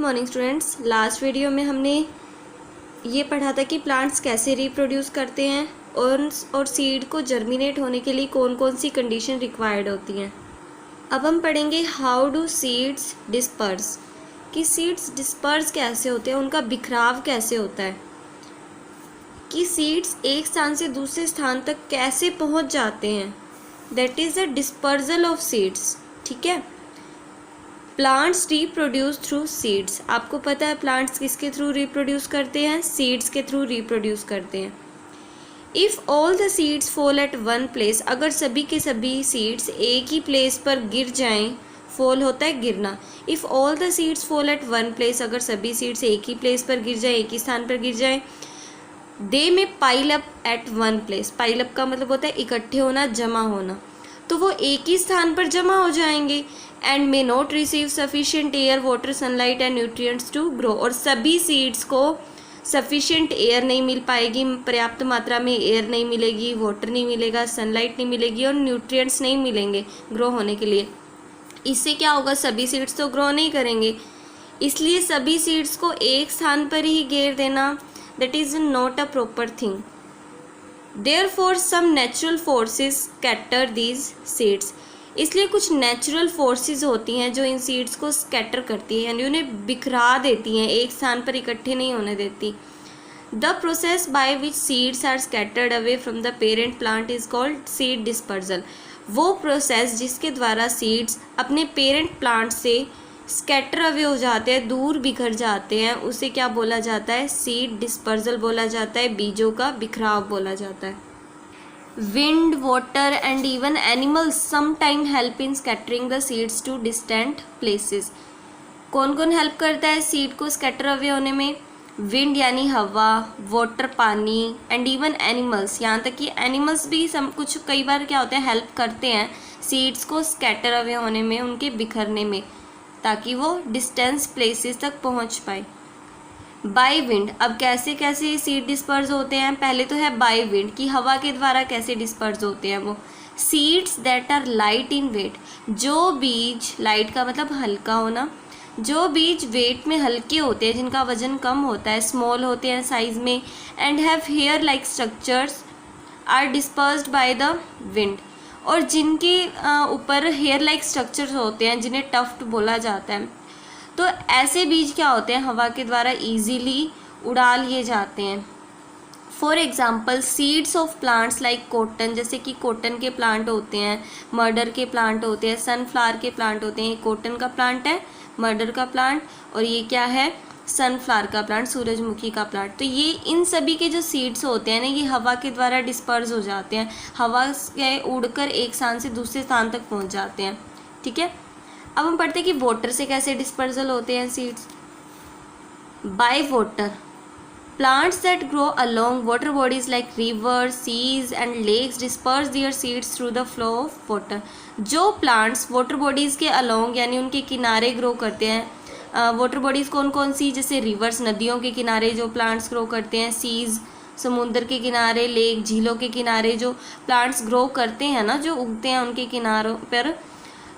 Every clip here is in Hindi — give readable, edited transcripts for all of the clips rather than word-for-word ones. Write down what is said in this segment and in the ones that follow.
Morning students. लास्ट वीडियो में हमने ये पढ़ा था कि प्लांट्स कैसे रिप्रोड्यूस करते हैं और सीड को जर्मिनेट होने के लिए कौन कौन सी कंडीशन रिक्वायर्ड होती हैं। अब हम पढ़ेंगे हाउ डू सीड्स डिस्पर्स, कि सीड्स डिस्पर्स कैसे होते हैं, उनका बिखराव कैसे होता है, कि सीड्स एक स्थान से दूसरे स्थान तक कैसे पहुंच जाते हैं। That is the dispersal of seeds. ठीक है। Plants reproduce through seeds. आपको पता है प्लांट्स किसके थ्रू रिप्रोड्यूस करते हैं? सीड्स के थ्रू रिप्रोड्यूस करते हैं। If all the seeds fall eight one place, अगर सभी के सभी सीड्स एक ही प्लेस पर गिर जाएं, फॉल होता है गिरना। If all the seeds fall eight one place, अगर सभी सीड्स एक ही प्लेस पर गिर जाएं, एक ही स्थान पर गिर जाएं, दे में pile up at one place. Pile up का मतलब होता है इकट्ठे होना, जमा होना। तो वो एक ही स्थान पर जमा हो जाएंगे and may not receive sufficient air, water, sunlight and nutrients to grow. और सभी सीड्स को सफिशिएंट एयर नहीं मिल पाएगी, पर्याप्त मात्रा में एयर नहीं मिलेगी, वाटर नहीं मिलेगा, सनलाइट नहीं मिलेगी और न्यूट्रिएंट्स नहीं मिलेंगे ग्रो होने के लिए। इससे क्या होगा? सभी सीड्स तो ग्रो नहीं करेंगे। इसलिए सभी सीड्स को एक स्थान पर ही घेर देना that is not a proper thing. Therefore some natural forces scatter these seeds। इसलिए कुछ नेचुरल फोर्सेस होती हैं जो इन सीड्स को स्कैटर करती हैं, यानी उन्हें बिखरा देती हैं, एक स्थान पर इकट्ठे नहीं होने देती। The process by which seeds are scattered away from the parent plant is called seed dispersal. वो प्रोसेस जिसके द्वारा सीड्स अपने पेरेंट प्लांट से स्कैटर अवे हो जाते हैं, दूर बिखर जाते हैं, उसे क्या बोला जाता है? सीड डिस्पर्जल बोला जाता है, बीजों का बिखराव बोला जाता है। Wind, water and even animals sometime help in scattering the seeds to distant places. कौन कौन हेल्प करता है सीड को स्कैटर अवे होने में? विंड यानी हवा, वाटर पानी एंड इवन एनिमल्स, यहाँ तक कि एनिमल्स भी कुछ कई बार क्या होते हैं, हेल्प करते हैं सीड्स को स्कैटर अवे होने में, उनके बिखरने में, ताकि वो डिस्टेंस प्लेसेस तक पहुंच पाए। बाय विंड, अब कैसे कैसे सीड डिस्पर्स होते हैं? पहले तो है बाय विंड, कि हवा के द्वारा कैसे डिस्पर्स होते हैं वो। Seeds that are light in weight, जो बीज, लाइट का मतलब हल्का होना, जो बीज वेट में हल्के होते हैं, जिनका वजन कम होता है, स्मॉल होते हैं साइज में, and have hair like structures, are dispersed by the wind. और जिनके ऊपर हेयर लाइक स्ट्रक्चर्स होते हैं, जिन्हें टफ्ट बोला जाता है, तो ऐसे बीज क्या होते हैं, हवा के द्वारा इजीली उड़ा लिए जाते हैं। For example seeds of plants like cotton, जैसे कि कॉटन के प्लांट होते हैं, मर्डर के प्लांट होते हैं, सनफ्लावर के प्लांट होते हैं। कॉटन का प्लांट है, मर्डर का प्लांट, और ये क्या है? सनफ्लावर का प्लांट, सूरजमुखी का प्लांट। तो ये इन सभी के जो सीड्स होते हैं ना, ये हवा के द्वारा डिस्पर्स हो जाते हैं, हवा से उड़कर एक स्थान से दूसरे स्थान तक पहुंच जाते हैं। ठीक है। अब हम पढ़ते हैं कि वाटर से कैसे डिस्पर्सल होते हैं seeds. By water, plants that grow along water bodies like rivers, seas and lakes disperse their seeds through the flow of water. जो प्लांट्स वाटर बॉडीज़ के अलोंग यानी उनके किनारे ग्रो करते हैं, वाटर बॉडीज़ कौन कौन सी? जैसे रिवर्स, नदियों के किनारे जो प्लांट्स ग्रो करते हैं, सीज, समुद्र के किनारे, लेक, झीलों के किनारे जो प्लांट्स ग्रो करते हैं ना, जो उगते हैं उनके किनारों पर,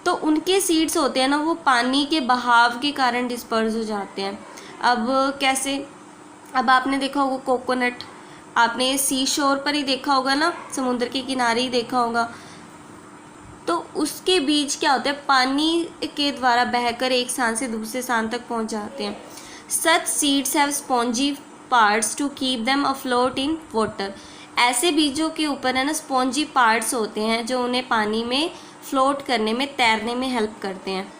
तो उनके सीड्स होते हैं ना, वो पानी के बहाव के कारण डिस्पर्स हो जाते हैं। अब कैसे? अब आपने देखा होगा कोकोनट, आपने सी शोर पर ही देखा होगा ना, समुद्र के किनारे ही देखा होगा। तो उसके बीज क्या होते हैं? पानी के द्वारा बहकर एक स्थान से दूसरे स्थान तक पहुंच जाते हैं। Such seeds have spongy parts to keep them afloat in water. ऐसे बीजों के ऊपर है ना स्पॉन्जी पार्ट्स होते हैं जो उन्हें पानी में फ्लोट करने में, तैरने में हेल्प करते हैं।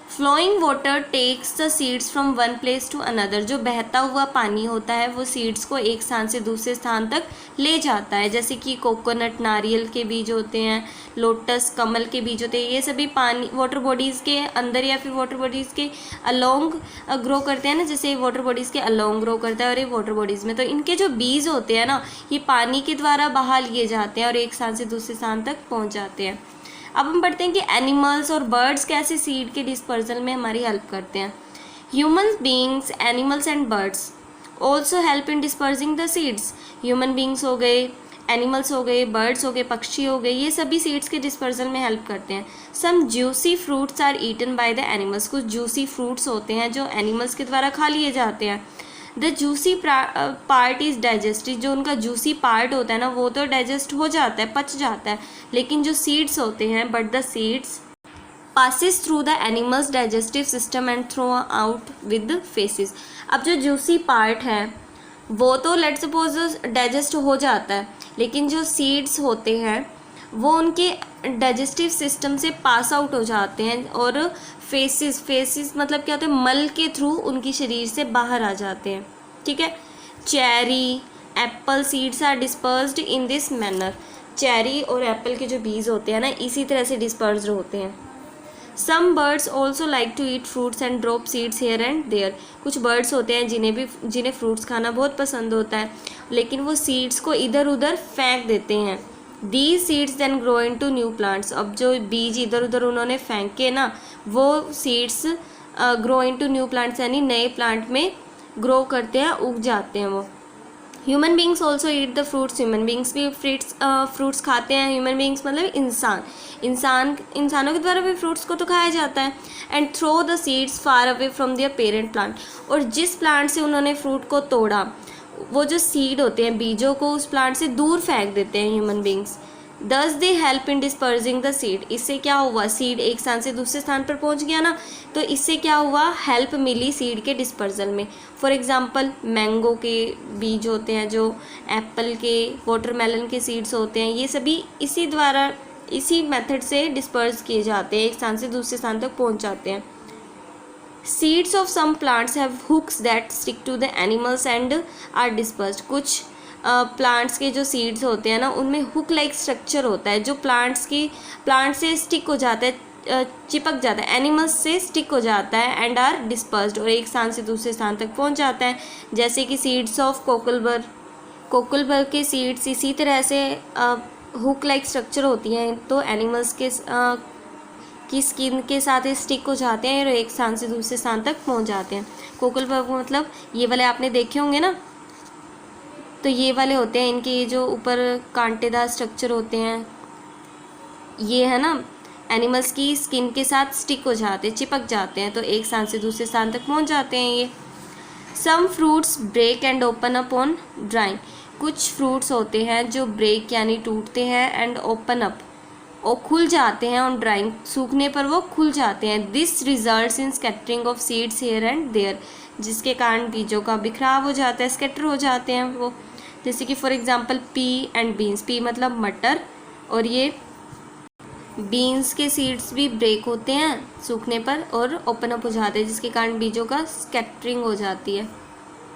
Flowing water takes the seeds from one place to another. जो बहता हुआ पानी होता है वो सीड्स को एक स्थान से दूसरे स्थान तक ले जाता है। जैसे कि कोकोनट, नारियल के बीज होते हैं, लोटस, कमल के बीज होते हैं, ये सभी पानी वाटर बॉडीज़ के अंदर या फिर वाटर बॉडीज़ के अलोंग ग्रो करते हैं ना, जैसे वाटर बॉडीज़ के अलोंग ग्रो करता है और ये वाटर बॉडीज़ में, तो इनके जो बीज होते हैं ना, ये पानी के द्वारा बहा लिए जाते हैं और एक स्थान से दूसरे स्थान तक पहुँच जाते हैं। अब हम पढ़ते हैं कि एनिमल्स और बर्ड्स कैसे सीड के डिस्पर्सल में हमारी हेल्प करते हैं। Human beings, animals and birds also help in dispersing the seeds. Human beings हो गए, एनिमल्स हो गए, बर्ड्स हो गए, पक्षी हो गए, ये सभी सीड्स के डिस्पर्जल में हेल्प करते हैं। Some juicy fruits are eaten by the animals, कुछ जूसी फ्रूट्स होते हैं जो एनिमल्स के द्वारा खा लिए जाते हैं। The juicy part is digestive, जो उनका जूसी पार्ट होता है ना वो तो डाइजेस्ट हो जाता है, पच जाता है, लेकिन जो सीड्स होते हैं, but the seeds passes through the animal's digestive system and throw out with feces। अब जो जूसी पार्ट है वो तो लेट सपोज डाइजेस्ट हो जाता है, लेकिन जो सीड्स होते हैं वो उनके डाइजेस्टिव सिस्टम से पास आउट हो जाते हैं और फेसिस मतलब क्या होते हैं, मल के थ्रू उनकी शरीर से बाहर आ जाते हैं। ठीक है। Cherry apple seeds are dispersed in this manner, cherry और एप्पल के जो बीज होते हैं ना इसी तरह से डिस्पर्स्ड होते हैं। Some birds also like to eat fruits and drop seeds here and there, कुछ बर्ड्स होते हैं जिन्हें फ्रूट्स खाना बहुत पसंद होता है, लेकिन वो सीड्स को इधर उधर फेंक देते हैं। These seeds then grow into new plants, अब जो बीज इधर उधर उन्होंने फेंके ना वो seeds grow into new plants यानी नए प्लांट में ग्रो करते हैं, उग जाते हैं वो। Human beings also eat the fruits, human beings भी फ्रूट्स खाते हैं। ह्यूमन बींग्स मतलब इंसानों के द्वारा भी फ्रूट्स को तो खाया जाता है। And throw the seeds far away from their parent plant, और जिस प्लांट से उन्होंने फ्रूट को तोड़ा वो जो सीड होते हैं, बीजों को उस प्लांट से दूर फेंक देते हैं ह्यूमन बींग्स। दस they help in dispersing the seed, इससे क्या हुआ, सीड एक स्थान से दूसरे स्थान पर पहुंच गया ना, तो इससे क्या हुआ, हेल्प मिली सीड के डिस्पर्सल में। फॉर एग्जांपल मैंगो के बीज होते हैं, जो एप्पल के, वाटरमेलन के सीड्स होते हैं, ये सभी इसी मेथड से डिस्पर्स किए जाते हैं, एक स्थान से दूसरे स्थान तक पहुंच जाते हैं। Seeds of some plants have hooks that stick to the animals and are dispersed, कुछ प्लांट्स के जो सीड्स होते हैं ना उनमें हुक लाइक स्ट्रक्चर होता है जो प्लांट से स्टिक हो जाता है, चिपक जाता है, एनिमल्स से स्टिक हो जाता है एंड आर डिस्पर्स्ड, और एक स्थान से दूसरे स्थान तक पहुंच जाता है। जैसे कि सीड्स ऑफ कोकलबर के सीड्स इसी तरह से हुक लाइक स्ट्रक्चर होती हैं, तो एनिमल्स की स्किन के साथ स्टिक हो जाते हैं और एक स्थान से दूसरे स्थान तक पहुंच जाते हैं। कोकलबर मतलब ये वाले आपने देखे होंगे ना, तो ये वाले होते हैं, इनके ये जो ऊपर कांटेदार स्ट्रक्चर होते हैं, ये है ना एनिमल्स की स्किन के साथ स्टिक हो जाते हैं, चिपक जाते हैं, तो एक स्थान से दूसरे स्थान तक पहुंच जाते हैं ये। Some fruits break and open up on drying, कुछ फ्रूट्स होते हैं जो ब्रेक यानी टूटते हैं एंड ओपन अप और खुल जाते हैं ऑन ड्राइंग, सूखने पर वो खुल जाते हैं। This results in scattering of seeds here and there, जिसके कारण बीजों का बिखराव हो जाता है, स्कैटर हो जाते हैं वो। जैसे कि for example P and beans, P मतलब मटर, और ये बीन्स के सीड्स भी ब्रेक होते हैं सूखने पर और ओपन अप हो जाते हैं, जिसके कारण बीजों का स्कैटरिंग हो जाती है।